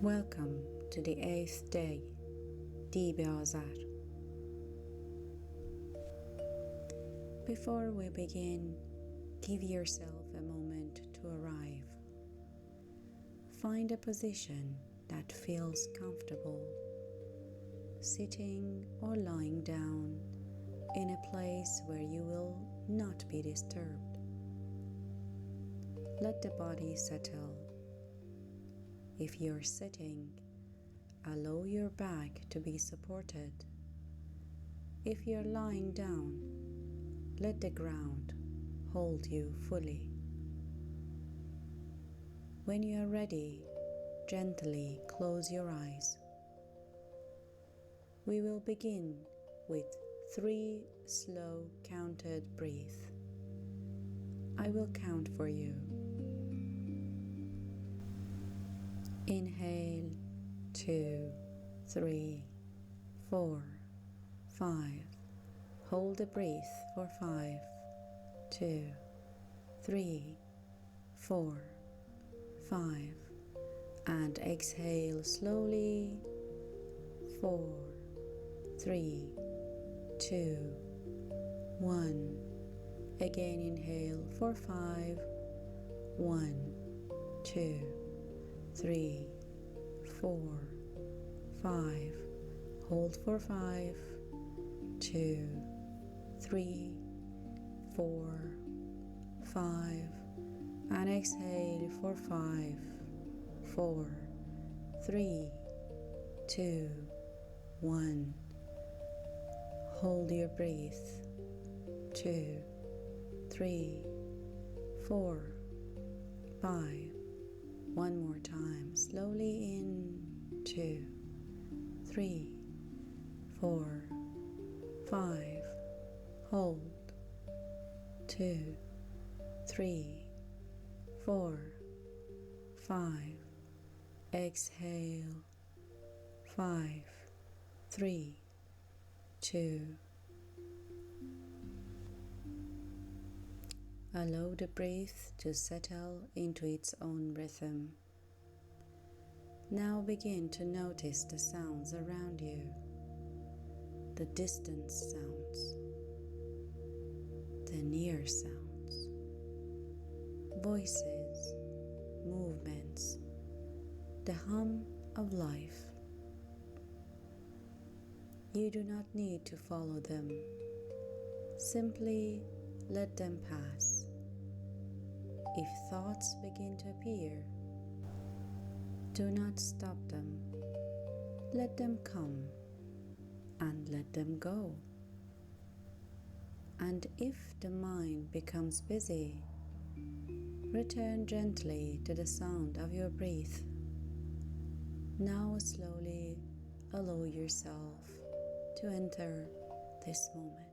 Welcome to the 8th day, Azar. Before we begin, give yourself a moment to arrive. Find a position that feels comfortable, sitting or lying down in a place where you will not be disturbed. Let the body settle. If you're sitting, allow your back to be supported. If you're lying down, let the ground hold you fully. When you are ready, gently close your eyes. We will begin with 3 slow counted breaths. I will count for you. Inhale, 2, 3, 4, 5. Hold the breath for 5, 2, 3, 4, 5. And exhale slowly, 4, 3, 2, 1. Again inhale for 5, 1, 2, 3, 4, 5. Hold for 5, 2, 3, 4, 5. And exhale for 5, 4, 3, 2, 1. Hold your breath. 2, 3, 4, 5. One more time. Slowly in. 2, 3, 4, 5. Hold. 2, 3, 4, 5. Exhale. 5, 3, 2. Allow the breath to settle into its own rhythm. Now begin to notice the sounds around you, the distant sounds, the near sounds, voices, movements, the hum of life. You do not need to follow them. Simply let them pass. If thoughts begin to appear, do not stop them. Let them come and let them go. And if the mind becomes busy, return gently to the sound of your breath. Now slowly allow yourself to enter this moment.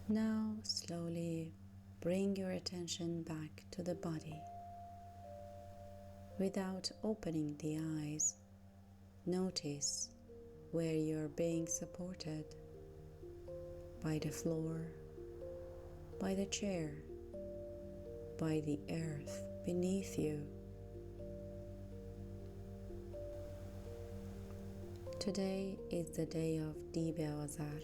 Now slowly bring your attention back to the body. Without opening the eyes, notice where you're being supported: by the floor, by the chair, by the earth beneath you. Today is the day of Azar,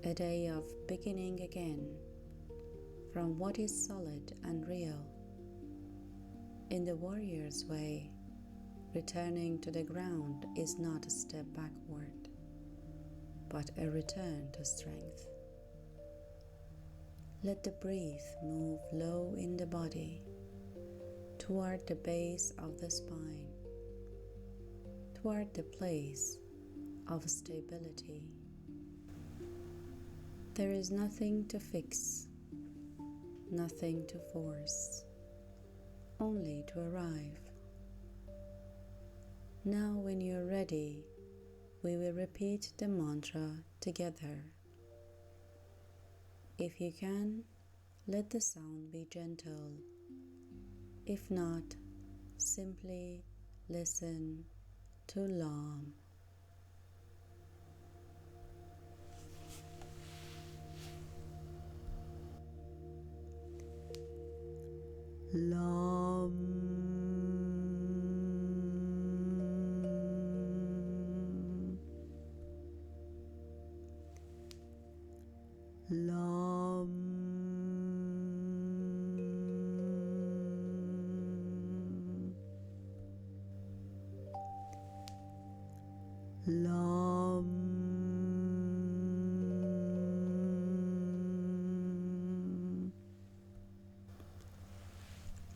a day of beginning again from what is solid and real. In the warrior's way, returning to the ground is not a step backward, but a return to strength. Let the breath move low in the body, toward the base of the spine, toward the place of stability. There is nothing to fix, nothing to force, only to arrive. Now when you're ready, we will repeat the mantra together. If you can, let the sound be gentle. If not, simply listen to Lam. Lam. Lam. Lam.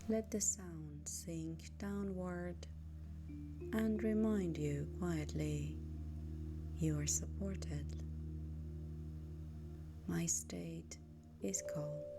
Let the sound sink downward and remind you quietly you are supported. My state is calm.